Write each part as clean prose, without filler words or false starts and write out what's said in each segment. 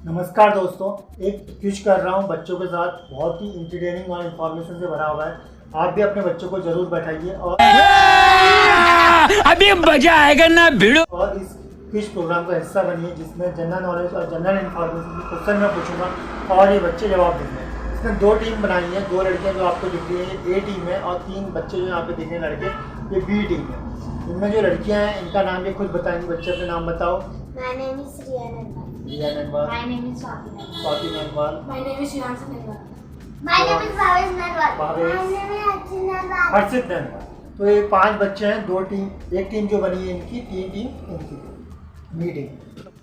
नमस्कार दोस्तों, एक क्विज कर रहा हूँ बच्चों के साथ। बहुत ही इंटरटेनिंग और इन्फॉर्मेशन से भरा हुआ है। आप भी अपने बच्चों को जरूर बैठाइए और अभी मजा आएगा ना भिड़ो। और इस क्विज प्रोग्राम का हिस्सा बनिए, जिसमें जनरल नॉलेज और जनरल इन्फॉर्मेशन की क्वेश्चन मैं पूछूंगा और ये बच्चे जवाब देंगे। इसमें दो टीम बनाई है, दो लड़कियाँ जो आपको दिख रही है ए टीम है और तीन बच्चे जो यहाँ पे दिख रहे हैं लड़के, ये बी टीम है। इनमें जो लड़कियाँ हैं इनका नाम ये खुद बताएंगे। बच्चे अपने नाम बताओ। My name is Riya Nandwal. Riya नंदवाल, My name is Swati Nandwal. Swati नंदवाल, My name is Shivanshi Nandwal. My name is Bhavesh Nandwal. Bhavesh, My name is Archit Nandwal. हर्षित नंदवाल। तो ये पांच बच्चे हैं, दो टीम, एक टीम जो बनी है इनकी, तीन टीम इनकी मीटिंग।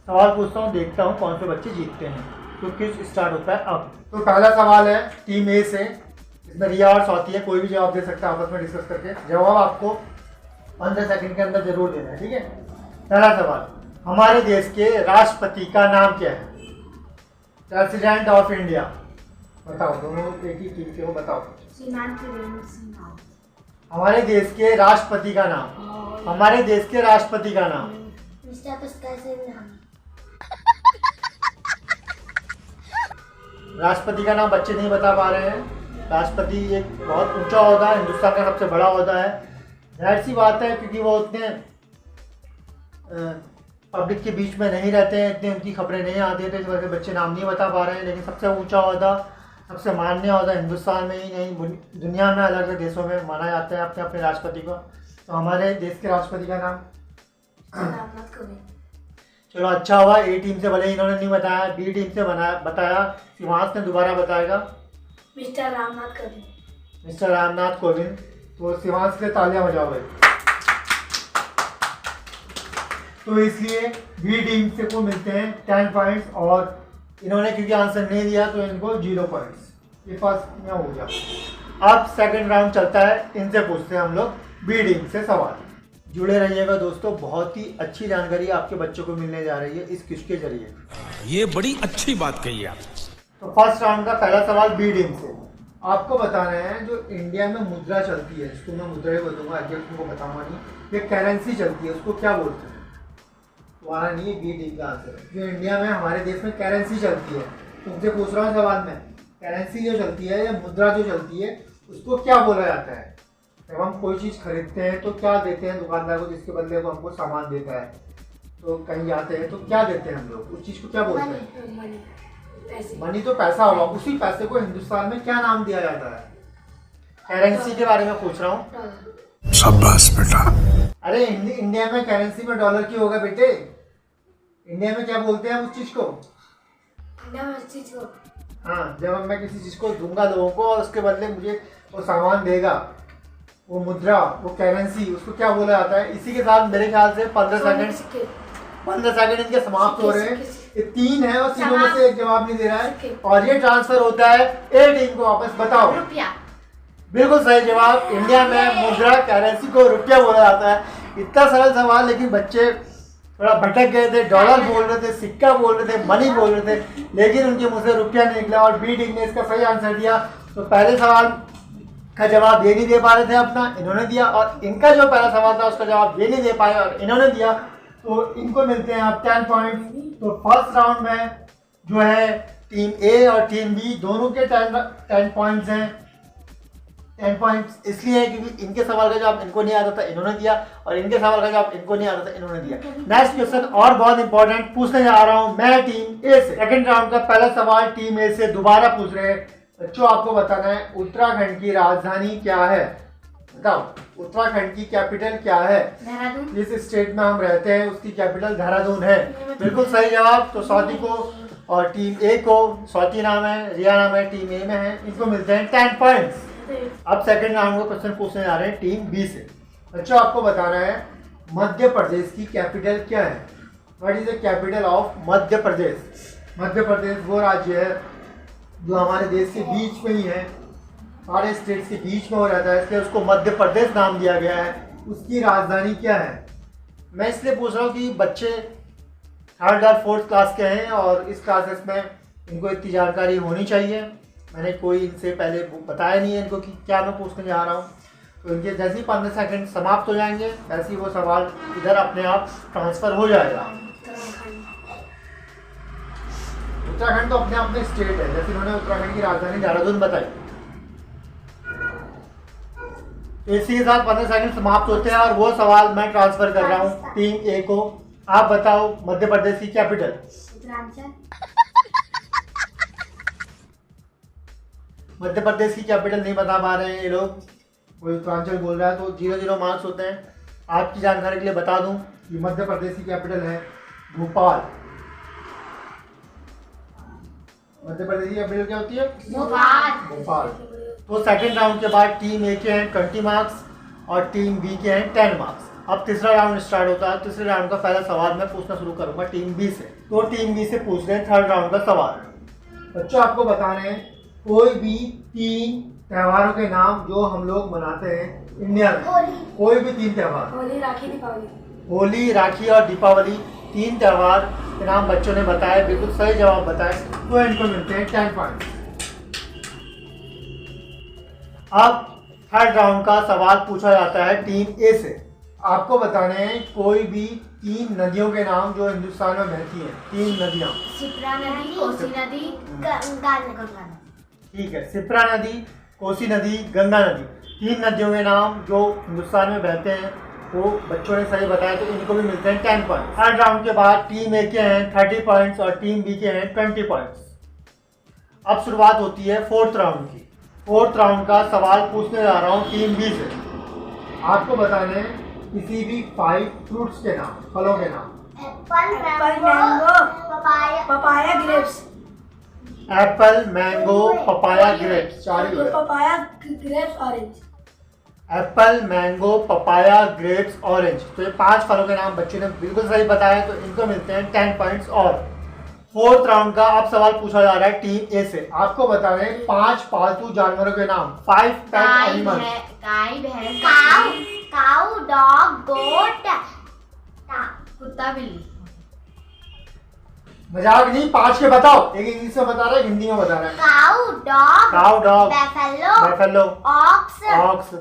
सवाल पूछता हूँ, देखता हूँ कौन से बच्चे जीतते हैं। तो क्विज स्टार्ट होता है अब। तो पहला सवाल है टीम ए से, इसमें रिया और स्वाति है। कोई भी जवाब दे सकता है आपस में डिस्कस करके। जवाब आपको 15 सेकंड के अंदर जरूर देना है, ठीक है। पहला सवाल, हमारे देश के राष्ट्रपति का नाम क्या है? President of India. बताओ, दोनों एक ही टीम के हो, बताओ। श्रीमान त्रिवेंद्र सिंह रावत. हमारे देश के राष्ट्रपति का नाम, हमारे देश के राष्ट्रपति का नाम। मिस्टर पुष्कर सिंह धामी. राष्ट्रपति का नाम बच्चे नहीं बता पा रहे हैं। राष्ट्रपति एक बहुत ऊंचा ओहदा है, हिंदुस्तान का सबसे बड़ा ओहदा है। जाहिर सी बात है, क्योंकि वो उतने पब्लिक के बीच में नहीं रहते हैं, इतनी उनकी खबरें नहीं आती हैं, तो इस वजह से बच्चे नाम नहीं बता पा रहे हैं। लेकिन सबसे ऊंचा ओहदा, सबसे मान्य ओहदा हिंदुस्तान में ही नहीं, दुनिया में अलग अलग देशों में माना जाता है अपने अपने राष्ट्रपति को। तो हमारे देश के राष्ट्रपति का नाम रामनाथ कोविंद. चलो अच्छा हुआ, ए टीम से भले ही इन्होंने नहीं बताया, बी टीम से बताया। शिवांश ने दोबारा बताएगा। मिस्टर रामनाथ कोविंद. मिस्टर रामनाथ कोविंद। तो शिवांश के लिए तालियां बजाओ भाई। तो इसलिए बी टीम से को मिलते हैं 10 पॉइंट्स, और इन्होंने क्योंकि आंसर नहीं दिया तो इनको 0 पॉइंट्स। ये फर्स्ट में हो गया। अब सेकंड राउंड चलता है, इनसे पूछते हैं हम लोग बी टीम से सवाल। जुड़े रहिएगा दोस्तों, बहुत ही अच्छी जानकारी आपके बच्चों को मिलने जा रही है इस क्विज के जरिए। ये बड़ी अच्छी बात कही आप। तो फर्स्ट राउंड का पहला सवाल बी टीम से। आपको बताना है जो इंडिया में मुद्रा चलती है, जिसको मैं मुद्रा ही बोलूँगा, आगे तुमको बताऊंगा नहीं, ये करेंसी चलती है, उसको क्या बोलते हैं? तुम्हारा नहीं, बी टीम का आंसर है। जो इंडिया में हमारे देश में करेंसी चलती है, तुमसे पूछ रहा हूँ सवाल में, करेंसी जो चलती है या मुद्रा जो चलती है, उसको क्या बोला जाता है? जब हम कोई चीज़ खरीदते हैं तो क्या देते हैं दुकानदार को, जिसके बदले वो हमको सामान देता है? तो कहीं जाते हैं तो क्या देते हैं हम लोग, उस चीज़ को क्या बोलते हैं? मनी तो पैसा होगा। उसी पैसे को हिंदुस्तान में क्या नाम दिया जाता है? करेंसी के बारे में पूछ रहा हूँ। शाबाश बेटा। अरे इंडिया में करेंसी में डॉलर क्यों होगा बेटे? इंडिया में क्या बोलते हैं उस चीज को? इंडिया में उस चीज को, हाँ, जब मैं किसी चीज को दूंगा लोगों को और उसके बदले मुझे वो सामान देगा, वो मुद्रा, वो करेंसी, उसको क्या बोला जाता है? इसी के साथ मेरे ख्याल से 15 सेकंड इनके समाप्त हो रहे हैं। ये 3 है और तीनों में से एक जवाब नहीं दे रहा है, और ये ट्रांसफर होता है ए टीम को वापस। बताओ। रुपया. बिल्कुल सही जवाब। इंडिया में मुद्रा करेंसी को रुपया बोला जाता है। इतना सरल सवाल, लेकिन बच्चे थोड़ा भटक गए थे। डॉलर बोल रहे थे, सिक्का बोल रहे थे, मनी बोल रहे थे, लेकिन उनके मुंह से रुपया निकला और बी टीम ने इसका सही आंसर दिया। तो पहले सवाल का जवाब ये नहीं दे पा रहे थे अपना, इन्होंने दिया, और इनका जो पहला सवाल था उसका जवाब ये नहीं दे पाए और इन्होंने दिया। तो इनको मिलते हैं अब 10 पॉइंट। तो फर्स्ट राउंड में जो है टीम ए और टीम बी दोनों के 10 पॉइंट्स हैं। 10 पॉइंट्स इसलिए है क्योंकि इनके सवाल का जवाब इनको नहीं आता था, इन्होंने दिया, और इनके सवाल का जवाब इनको नहीं आता था, इन्होंने दिया। नेक्स्ट क्वेश्चन और बहुत इंपॉर्टेंट पूछने जा रहा हूं मैं टीम ए से। सेकंड राउंड का पहला सवाल टीम ए से दोबारा पूछ रहे हैं बच्चों। आपको बताना है उत्तराखंड की राजधानी क्या है? बताओ, उत्तराखंड की कैपिटल क्या है? देहरादून. जिस स्टेट में हम रहते हैं उसकी कैपिटल देहरादून है। बिल्कुल सही जवाब। तो स्वाति को और टीम ए को, स्वाति नाम है, रिया नाम है, टीम ए में है, इनको मिलते हैं 10 पॉइंट्स। अब सेकंड राउंड का क्वेश्चन पूछने जा रहे हैं टीम बी से। बच्चों आपको बताना है मध्य प्रदेश की कैपिटल क्या है? What is the capital of Madhya Pradesh? Madhya Pradesh वो राज्य है जो हमारे देश के बीच में ही है, सारे स्टेट्स के बीच में हो रहता है, इसलिए उसको मध्य प्रदेश नाम दिया गया है। उसकी राजधानी क्या है? मैं इसलिए पूछ रहा हूँ कि बच्चे 3rd और 4th क्लास के हैं और इस क्लासेस में इनको इतनी जानकारी होनी चाहिए। मैंने कोई इनसे पहले बताया नहीं है इनको कि क्या मैं पूछने जा रहा हूँ। तो इनके जैसे ही 15 सेकंड समाप्त हो जाएंगे वैसे ही वो सवाल इधर अपने आप ट्रांसफ़र हो जाएगा। उत्तराखंड तो अपने आप में स्टेट है, जैसे इन्होंने उत्तराखंड की राजधानी देहरादून बताई। इसी के साथ 15 सेकंड समाप्त होते हैं और वो सवाल मैं ट्रांसफर कर रहा हूँ टीम ए को। आप बताओ मध्य प्रदेश की कैपिटल। उत्तरांचल। मध्य प्रदेश की कैपिटल नहीं बता पा रहे हैं ये लोग, कोई उत्तरांचल बोल रहा है, तो 0-0 मार्क्स होते हैं। आपकी जानकारी के लिए बता दूं कि मध्य प्रदेश की कैपिटल है भोपाल। मध्य प्रदेश की कैपिटल क्या होती है? भोपाल। तो सेकंड राउंड के बाद टीम ए के हैं 20 मार्क्स और टीम बी के हैं 10 मार्क्स। अब तीसरा राउंड स्टार्ट होता है। तीसरे राउंड का पहला सवाल मैं पूछना शुरू करूंगा टीम बी से। तो टीम बी से पूछ रहे हैं थर्ड राउंड का सवाल। बच्चों आपको बताने हैं कोई भी 3 त्योहारों के नाम जो हम लोग मनाते हैं इंडिया में। कोई भी 3 त्योहार, होली, राखी, दीपावली। होली, राखी और दीपावली, 3 त्योहार के नाम बच्चों ने बताए, बिल्कुल सही जवाब बताए, तो इनको मिलते हैं 10 पॉइंट। अब थर्ड राउंड का सवाल पूछा जाता है टीम ए से। आपको बताने हैं कोई भी 3 नदियों के नाम जो हिंदुस्तान में बहती हैं। 3 नदियां। शिप्रा नदी, कोसी नदी, गंगा नदी। ठीक है, शिप्रा नदी, कोसी नदी, गंगा नदी, 3 नदियों के नाम जो हिंदुस्तान में बहते हैं, वो बच्चों ने सही बताया, तो इनको भी मिलते हैं 10 पॉइंट। थर्ड राउंड के बाद टीम ए के हैं 30 पॉइंट्स और टीम बी के हैं 20 पॉइंट्स। अब शुरुआत होती है फोर्थ राउंड की। फोर्थ राउंड का सवाल पूछने जा रहा हूँ टीम बी से। आपको बताने हैं किसी भी 5 फ्रूट्स के नाम, फलों के नाम। Apple, mango, papaya. Papaya, grapes. Apple, mango, papaya, grapes, 4 ही हुए। Papaya, grapes, orange. Apple, mango, papaya, grapes, orange, तो ये 5 फलों के नाम बच्चों ने बिल्कुल सही बताया, तो इनको मिलते हैं 10 पॉइंट्स। और फोर्थ राउंड का अब सवाल पूछा जा रहा है टीम ए से। आपको बता रहे हैं 5 पालतू जानवरों के नाम, 5 पेट एनिमल्स। गाय, भैंस, काऊ, डॉग, गोट, कुत्ता, बिल्ली। मजाक नहीं, 5 के बताओ। एक इंग्लिश में बता रहा है, हिंदी में बता रहा है। काऊ, डॉग, बैफेलो, ऑक्स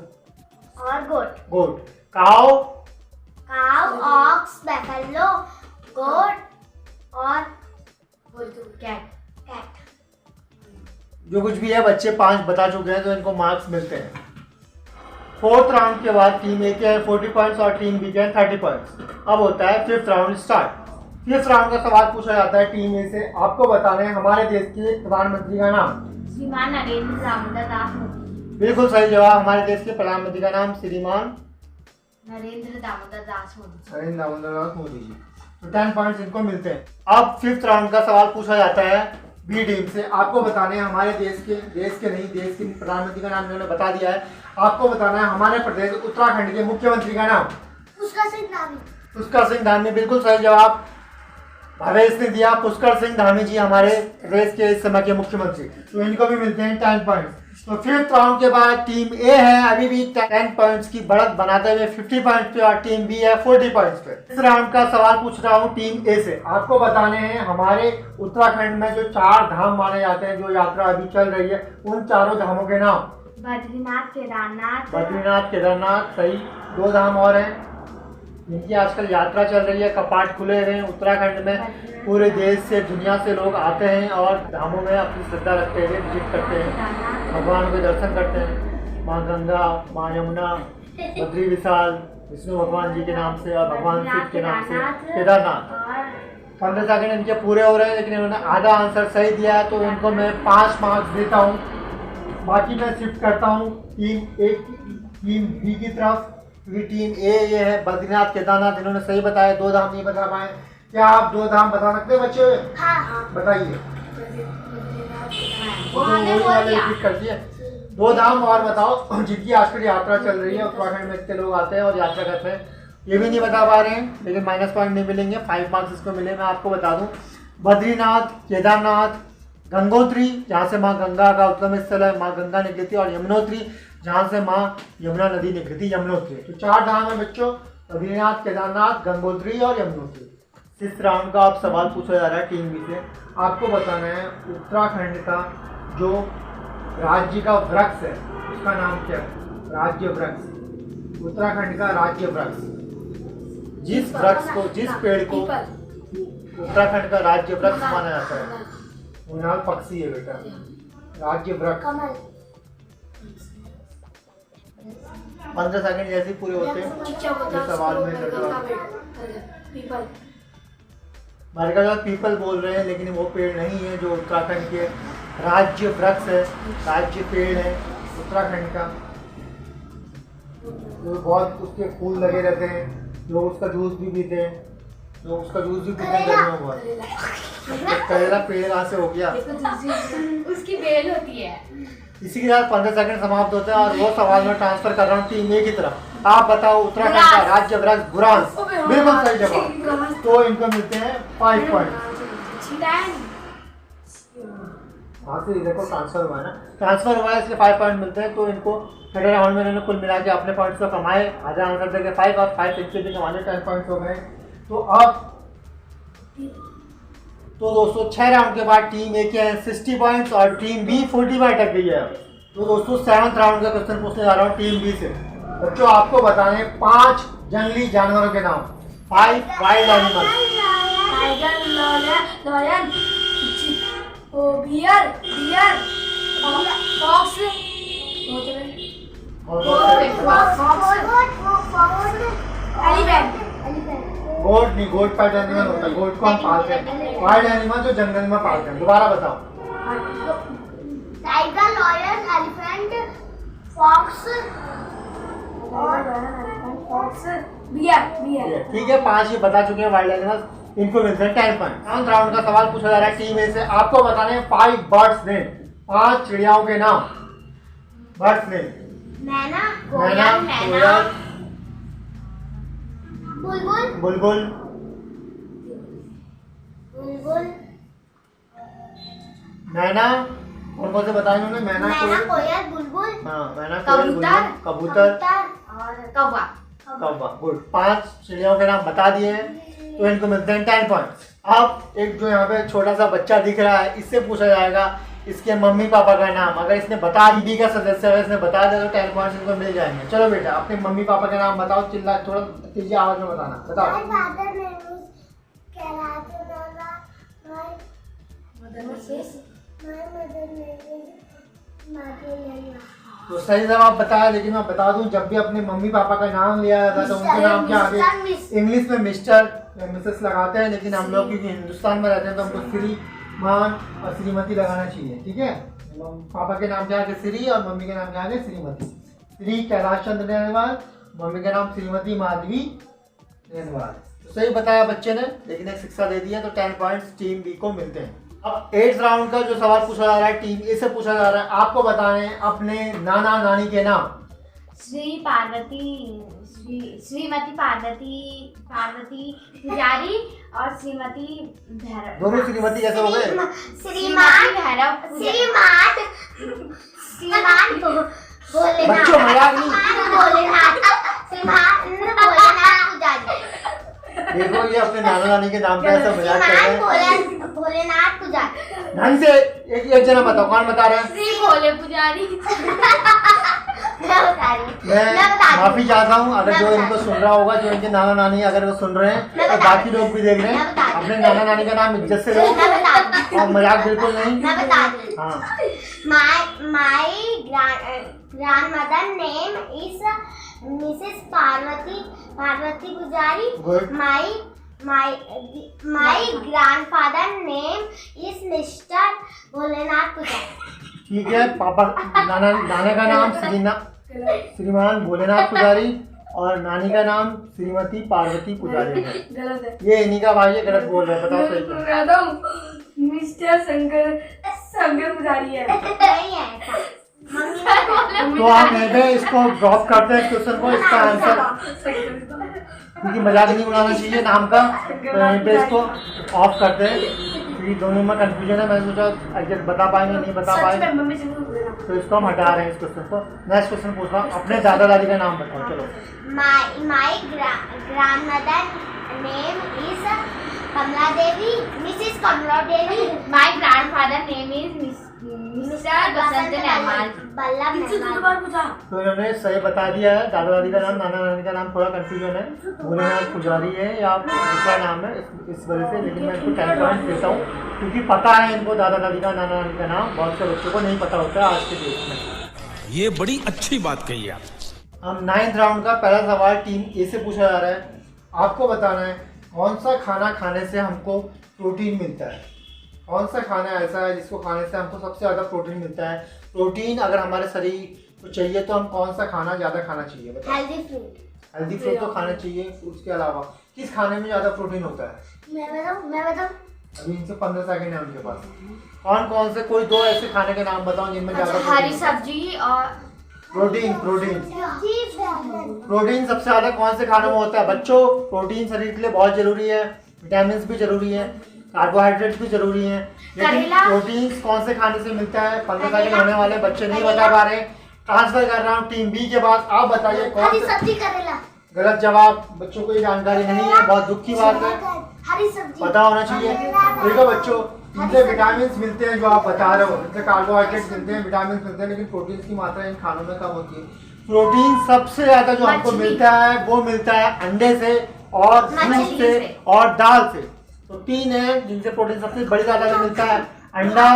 और गोट। गोट। काऊ, ऑक्स, बैफेलो, गोट और कैट। जो कुछ भी है बच्चे 5 बता चुके हैं, तो इनको मार्क्स मिलते हैं। फोर्थ राउंड के बाद टीम ए के हैं 40 पॉइंट्स और टीम बी के हैं 30 पॉइंट्स। अब होता है fifth round start. Fifth round का सवाल पूछा जाता है टीम ए से। आपको बताने हैं हमारे देश के प्रधानमंत्री का नाम। श्रीमान नरेंद्र दामोदर दास मोदी। बिल्कुल सही जवाब। हमारे देश के प्रधानमंत्री का नाम श्रीमान नरेंद्र दामोदर दास मोदी जी। तो 10 पॉइंट्स इनको मिलते हैं। अब फिफ्थ राउंड का सवाल पूछा जाता है बी टीम से। आपको बताने हैं हमारे देश के प्रधानमंत्री का नाम इन्होंने बता दिया है। आपको बताना है हमारे प्रदेश उत्तराखंड के मुख्यमंत्री का नाम। पुष्कर सिंह धामी, बिल्कुल सही जवाब भावेश ने दिया। पुष्कर सिंह धामी जी हमारे प्रदेश के इस समय के मुख्यमंत्री, तो इनको भी मिलते हैं 10 पॉइंट्स। तो फिफ्थ राउंड के बाद टीम ए है अभी भी 10 पॉइंट्स की बढ़त बनाते हुए 50 पॉइंट्स पे, और टीम बी है 40 पॉइंट्स पे। इस राउंड का सवाल पूछ रहा हूँ टीम ए से। आपको बताने हैं हमारे उत्तराखंड में जो 4 धाम माने जाते हैं, जो यात्रा अभी चल रही है, उन 4 धामों के नाम। बद्रीनाथ, केदारनाथ सही। 2 धाम और हैं इनकी आजकल यात्रा चल रही है, कपाट खुले हुए हैं उत्तराखंड में। पूरे देश से, दुनिया से लोग आते हैं और धामों में अपनी श्रद्धा रखते हुए विजिट करते हैं, भगवान के दर्शन करते हैं। माँ गंगा, माँ यमुना, बद्री विशाल, विष्णु भगवान जी के नाम से और भगवान शिव के नाम से केदारनाथ। 15 सेकंड इनके पूरे हो रहे हैं, लेकिन इन्होंने आधा आंसर सही दिया है, तो इनको मैं 5 मार्क्स देता हूँ। बाकी मैं शिफ्ट करता हूँ टीम बी की तरफ, क्योंकि टीम ए ये है बद्रीनाथ, केदारनाथ इन्होंने सही बताया, 2 धाम नहीं बता पाए। क्या आप 2 धाम बता सकते हैं बच्चे? हाँ। बताइए। कर दिए 2 धाम और बताओ जिनकी आजकल यात्रा चल रही है। उत्तराखंड में इतने लोग आते हैं और यात्रा करते हैं, ये भी नहीं बता पा रहे हैं, लेकिन माइनस पॉइंट नहीं मिलेंगे, 5 मार्क्स इसको मिले। मैं आपको बता दूं बद्रीनाथ, केदारनाथ, गंगोत्री जहाँ से माँ गंगा का उद्गम स्थल है, माँ गंगा निकली थी, और यमुनोत्री जहाँ से माँ यमुना नदी निकली थी, यमुनोत्री। तो 4 धाम है बच्चों, बद्रीनाथ, केदारनाथ, गंगोत्री और यमुनोत्री। इस राउंड का आप सवाल पूछा जा रहा है टीम बी से। आपको बताना है उत्तराखंड का जो राज्य का वृक्ष है उसका नाम क्या है? राज्य वृक्ष, उत्तराखंड का राज्य वृक्ष, जिस वृक्ष को, जिस पेड़ को उत्तराखंड का राज्य वृक्ष माना जाता है। मोनाल पक्षी है बेटा। राज्य वृक्ष। कमल। 15 सेकंड जैसे पूरे होते हैं इस सवाल में पीपल। मरकज पीपल बोल रहे हैं, लेकिन वो पेड़ नहीं है जो उत्तराखंड के राज्य वृक्ष है, राज्य पेड़ है उत्तराखंड का। तो बहुत उसके फूल लगे रहते हैं, लोग उसका जूस भी पीते हैं, लोग उसका जूस भी पीते हैं गर्मियों में बहुत। करेला पेड़ कहाँ से हो गया? उसकी बेल होती है। इसी के साथ 15 सेकंड समाप्त होते हैं और वो सवाल में ट्रांसफर कर रहा हूँ टीम ए की तरफ। आप बताओ उत्तराखंड का राज्य वृक्ष बुरांस। बिल्कुल सही जवाब। तो इनको मिलते हैं 5 पॉइंट। हाँ तो देखो ट्रांसफर हुआ है ना, ट्रांसफर हुआ है इसलिए 5 पॉइंट मिलते हैं। तो इनको थर्ड राउंड में इन्होंने कुल मिला के अपने पॉइंट्स को कमाए, आधा आंसर देके 5 और 5 इनके भी कमाने 10 पॉइंट्स हो गए। तो अब तो दोस्तों 6 राउंड के बाद टीम ए के हैं 60 पॉइंट्स और टीम बी 40 पॉइंट तक गई है। तो दोस्तों 7th राउंड का क्वेश्चन पूछने जा रहा हूँ टीम बी से। बच्चों आपको बताने 5 जंगली जानवरों के नाम, 5 wild animals. Tiger, lion, bear, fox, elephant. Goat नहीं, गोट का एनिमल होता है, गोट को हम पालते हैं। वाइल्ड एनिमल जो जंगल में पालते हैं। दोबारा बताओ। टाइगर, लॉयन, एलिफेंट, फॉक्स और बियर। ठीक है 5 ये बता चुके हैं वाइल्ड एनिमल्स, इनको मिलते हैं 10 पॉइंट। 7th राउंड का सवाल पूछा जा रहा है टीम ए से। आपको बताने हैं 5 बर्ड्स नेम, 5 चिड़ियाओं के नाम। Birds name. मैना, कोयल, बुलबुल, मैना। कौन कौन से बताए उन्होंने? मैना, कोयल, बुलबुल, हाँ मैना, कोयल, बुलबुल, कबूतर, और कौवा। कौवा। गुड, 5 चिड़ियों के नाम बता दिए हैं तो इनको मिलते हैं 10 पॉइंट्स। अब एक जो यहाँ पे छोटा सा बच्चा दिख रहा है, इससे पूछा जाएगा इसके मम्मी पापा का नाम। अगर इसने बता दी का सदस्य है, इसने बता दिया तो 10 पॉइंट्स इनको मिल जाएंगे। चलो बेटा अपने मम्मी पापा के नाम बताओ, चिल्ला थोड़ा तेजी आवाज में बताना। बताओ। तो सही जवाब बताया, लेकिन मैं बता दूं जब भी अपने मम्मी पापा का नाम लिया जाता है तो उनके नाम के आगे इंग्लिश में मिस्टर या मिसेस लगाते हैं, लेकिन हम लोग क्योंकि हिंदुस्तान में रहते हैं तो हमको श्रीमान और श्रीमती लगाना चाहिए। ठीक है, पापा के नाम के आगे श्री और मम्मी के नाम के आगे श्रीमती। श्री कैलाश चंद्र नेनवाल, मम्मी का नाम श्रीमती माधवी नेनवाल। तो सही बताया बच्चे ने, लेकिन एक शिक्षा दे दी है तो 10 पॉइंट्स टीम बी को मिलते हैं। अब 8th राउंड का जो सवाल पूछा जा रहा है टीम ए से पूछा जा रहा है। आपको बताने हैं अपने नाना नानी के नाम। श्रीमती पार्वती पुजारी और श्रीमती भैरव। दोनों श्रीमती कैसे हो गए? बच्चों मजाक नहीं। देखो ये अपने नाना नानी के नाम पे ऐसा मजाक कर रहे हैं। भोलेनाथ पुजारी। ढंग से एक जना बताओ, कौन बता रहे हैं? श्री भोले पुजारी। मैं माफी चाहता हूँ अगर जो इनको सुन रहा होगा, जो इनके नाना नानी अगर वो सुन रहे हैं और बाकी लोग भी देख रहे हैं, अपने नाना नानी का नाम इज्जत से लो और मजाक बिल्कुल नहीं। हाँ। My grandmother name is Mrs. Parvati Pujari. Good. My grandfather name is Mr. Bholenath Pujari. ठीक है, पापा नाना का नाम श्रीमान भोलेनाथ पुजारी और नानी का नाम श्रीमती पार्वती पुजारी है। गलत है। ये इन्हीं का भाई है, गलत बोल रहे हैं। बताओ सही। मिस्टर शंकर पुजारी है। नहीं है। तो आप यहीं पे इसको ड्रॉप करते हैं क्वेश्चन को, इसका आंसर, क्योंकि मजाक नहीं उड़ाना चाहिए नाम का, तो यहीं पे इसको ऑफ करते हैं क्योंकि दोनों में कंफ्यूजन है। मैंने सोचा एग्जैक्ट बता पाएंगे नहीं बता पाएंगे, तो इसको हम हटा रहे हैं इस क्वेश्चन को। नेक्स्ट क्वेश्चन पूछ रहा हूँ, अपने दादा दादी का नाम बताओ। चलो। My grandmother name is Kamla Devi, Mrs. Kamla Devi. My grandfather name is Mr. Basant कहते हैं नैमाल। बल्लभ नेमाल। तो इन्होंने सही बता दिया है। दादा दादी का नाम, नाना नानी का नाम थोड़ा कंफ्यूजन है। भोलेनाथ पुजारी है या दूसरा नाम है इस वजह से, लेकिन मैं इनको 10 पॉइंट देता हूँ क्योंकि पता है इनको दादा दादी का, नाना नानी का नाम। बहुत से बच्चों को नहीं पता होता है आज के देश में। ये बड़ी अच्छी बात कही आप। हम 9th राउंड का पहला सवाल टीम ए से पूछा जा रहा है। आपको बताना है कौन सा खाना खाने से हमको प्रोटीन मिलता है। कौन सा खाना ऐसा है जिसको खाने से हमको सबसे ज़्यादा प्रोटीन मिलता है। प्रोटीन अगर हमारे शरीर को चाहिए तो हम कौन सा खाना ज़्यादा खाना चाहिए बताओ। Healthy fruit. हेल्दी फ्रूट तो खाना चाहिए। उसके अलावा किस खाने में ज़्यादा प्रोटीन होता है? मैं बताऊं अभी इनसे 15 सेकंड है उनके पास। कौन कौन से कोई 2 ऐसे खाने के नाम बताओ जिनमें ज़्यादा हरी सब्जी और प्रोटीन। प्रोटीन सबसे ज़्यादा कौन से खानों में होता है बच्चों? प्रोटीन शरीर के लिए बहुत जरूरी है, विटामिन भी जरूरी है, कार्बोहाइड्रेट भी जरूरी है, लेकिन प्रोटीन कौन से खाने से मिलता है? 15 सेकंड होने वाले, बच्चे नहीं बता पा रहे। ट्रांसफर कर रहा हूँ टीम बी के बाद। आप बताइए कौन हरी से? सब्जी करेला। गलत जवाब। बच्चों को ये जानकारी नहीं है, बहुत दुख की बात है। हरी सब्जी पता होना चाहिए। देखो बच्चों, इनसे विटामिन मिलते हैं जो आप बता रहे हो, इनसे कार्बोहाइड्रेट मिलते हैं, विटामिन मिलते हैं, लेकिन प्रोटीन की मात्रा इन खानों में कम होती है। प्रोटीन सबसे ज्यादा जो हमको मिलता है वो मिलता है अंडे से और दूध से और दाल से। तो 3 है जिनसे प्रोटीन सबसे बड़ी ज्यादा मिलता है, अंडा,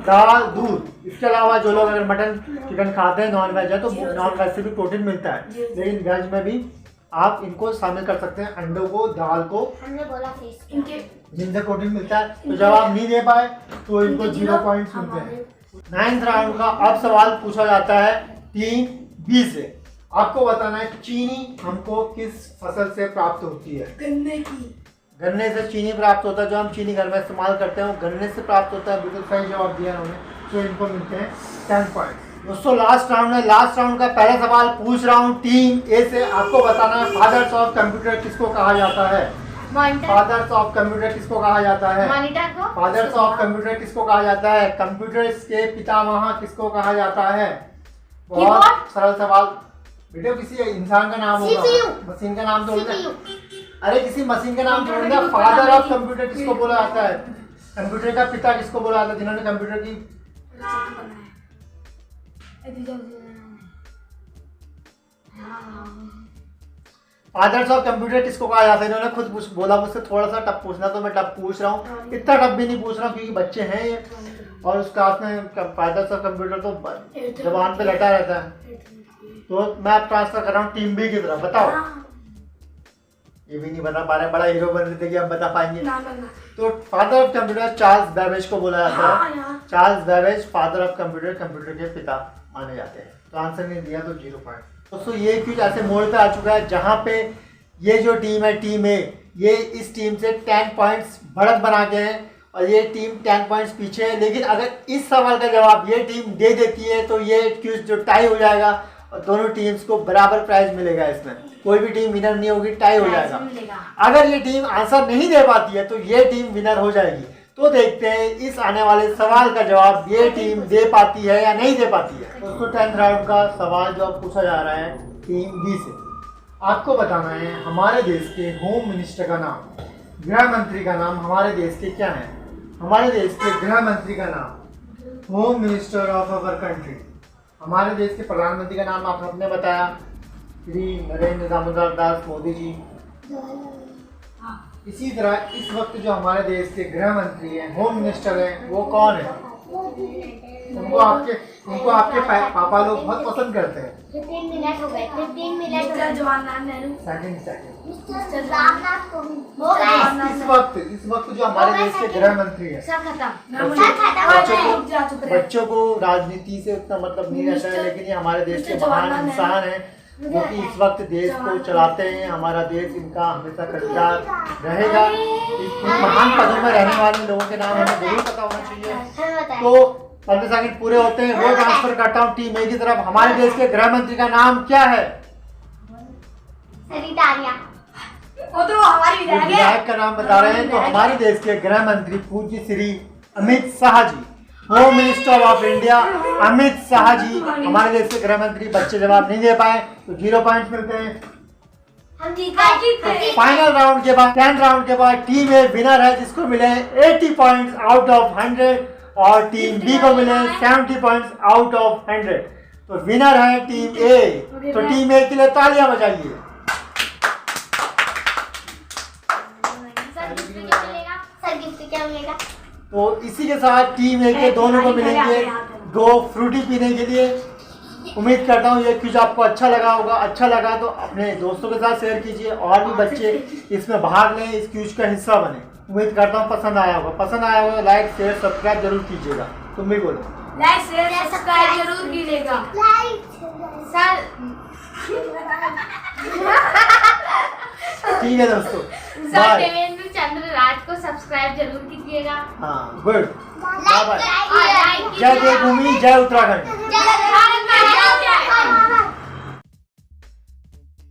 दाल, दूध। इसके अलावा जो लोग अगर मटन चिकन खाते हैं, नॉन वेज है, तो नॉन वेज से भी प्रोटीन मिलता है, लेकिन वेज में भी आप इनको शामिल कर सकते हैं, अंडों को, दाल को, हमने बोला फिश इनके जिनसे प्रोटीन मिलता है। तो जब आप नहीं दे पाए तो इनको 0 पॉइंट्स मिलते हैं। 9th राउंड का अब सवाल पूछा जाता है टीम बी से। आपको बताना है चीनी हमको किस फसल से प्राप्त होती है? गन्ने की। गन्ने से चीनी प्राप्त होता है। जो हम चीनी घर में इस्तेमाल करते हैं वो गन्ने से प्राप्त होता है। बिल्कुल सही जवाब दिया उन्होंने, तो इनको मिलते हैं 10 पॉइंट। दोस्तों लास्ट राउंड है। लास्ट राउंड का पहला सवाल पूछ रहा हूँ टीम ए से। आपको बताना है फादर्स ऑफ कंप्यूटर किसको कहा जाता है? फादर्स ऑफ कंप्यूटर किसको कहा जाता है? मॉनिटर को। फादर्स ऑफ कंप्यूटर किसको कहा जाता है? कंप्यूटर्स के पितामह किसको कहा जाता है? बहुत सरल सवाल बेटे। किसी इंसान का नाम होगा, मशीन का नाम तो होगा। अरे किसी मशीन का नाम छोड़ना। फादर ऑफ कंप्यूटर किसको बोला जाता है? कंप्यूटर का पिता किसको बोला जाता है? जिन्होंने कंप्यूटर की फादर्स ऑफ कंप्यूटर किसको कहा जाता है? इन्होंने खुद बोला मुझसे थोड़ा सा टफ पूछना, तो मैं टफ पूछ रहा हूँ। इतना टफ भी नहीं पूछ रहा हूँ क्योंकि बच्चे हैं ये, और उस क्लास में फादर्स ऑफ कंप्यूटर तो जबान पे लटा रहता है। तो मैं अब ट्रांसफर कर रहा हूँ टीम बी की तरफ। बताओ। ये भी नहीं बता पा रहे। बड़ा हीरो बन रहे थे कि अब बता पाएंगे। तो father of computer Charles Babbage को बोला जाता है। Charles Babbage father of computer, computer के पिता माने जाते हैं। तो आंसर नहीं दिया तो 0 पॉइंट। दोस्तों ये क्विज ऐसे मोड़ पे आ चुका है जहाँ पे ये जो टीम है टीम ए, ये इस टीम से 10 पॉइंट्स बढ़त बना के है और ये टीम 10 पॉइंट्स पीछे है। लेकिन अगर इस सवाल का जवाब ये टीम दे देती है तो ये क्विज जो टाई हो जाएगा और दोनों टीम्स को बराबर प्राइज मिलेगा। इसमें कोई भी टीम विनर नहीं होगी, टाई हो जाएगा। अगर ये टीम आंसर नहीं दे पाती है तो ये टीम विनर हो जाएगी। तो देखते हैं इस आने वाले सवाल का जवाब ये टीम दे पाती है या नहीं दे पाती है। दोस्तों 10th राउंड का सवाल जो अब पूछा जा रहा है टीम बी से। आपको बताना है हमारे देश के होम मिनिस्टर का नाम, गृह मंत्री का नाम हमारे देश के क्या है? हमारे देश के गृह मंत्री का नाम, home minister of our country. हमारे देश के प्रधानमंत्री का नाम आप सबने बताया, श्री नरेंद्र दामोदर दास मोदी जी। इसी तरह इस वक्त जो हमारे देश के गृह मंत्री हैं, होम मिनिस्टर हैं, वो कौन है? उनको आपके पापा लोग बहुत पसंद करते हैं। 15 मिनट हो गए। 15 मिनट हो गए। जवाहरलाल नेहरू। सेकंड रामनाथ कोविंद हो गए। इस वक्त जो हमारे देश के गृह मंत्री हैं, सब खत्म। बच्चों को राजनीति से उतना मतलब नहीं रहता है, लेकिन ये हमारे देश के महान इंसान हैं जो कि इस वक्त देश को चलाते हैं। हमारा देश इनका हमेशा कर्जदार रहेगा। इन महान पदों में रहने वाले लोगों के नाम हमें जरूर पता होना चाहिए। तो 15 सेकंड पूरे होते हैं। वो ट्रांसफर करता हूँ टीम ए की तरफ। हमारे देश के गृह मंत्री का नाम क्या है? सरिता आर्या। वो तो हमारी विधायक का नाम बता रहे हैं। तो हमारे देश के गृह मंत्री पूज्य Shri Amit Shah ji, home minister of India Amit Shah ji हमारे देश के गृह मंत्री। बच्चे जवाब नहीं दे पाए तो 0 पॉइंट्स मिलते हैं। हम जीते। फाइनल राउंड के बाद 10th राउंड के बाद टीम ए विनर है जिसको मिले 80 पॉइंट्स आउट ऑफ 100। और टीम बी को मिले 70 पॉइंट्स आउट ऑफ 100। तो विनर है टीम ए। तो टीम ए के लिए तालियां बजाइए। सर गिफ्ट क्या मिलेगा? सर गिफ्ट क्या मिलेगा? तो इसी के साथ टीम ए के दोनों को मिलेंगे 2 फ्रूटी पीने के लिए। उम्मीद करता हूँ ये क्विज आपको अच्छा लगा होगा। अच्छा लगा तो अपने दोस्तों के साथ शेयर कीजिए और भी बच्चे इसमें भाग लें, इस क्विज का हिस्सा बने। उम्मीद करता हूँ पसंद आया होगा। पसंद आया होगा तो लाइक शेयर सब्सक्राइब जरूर कीजिएगा। तुम भी बोलो। लाइक शेयर सब्सक्राइब जरूर कीजिएगा सर। ठीक है दोस्तों, सर बाय। देवेंद्र चंद्र राज को सब्सक्राइब जरूर कीजिएगा। हाँ गुड, बाय बाय। लाइक जय देवभूमि, जय उत्तराखंड। जय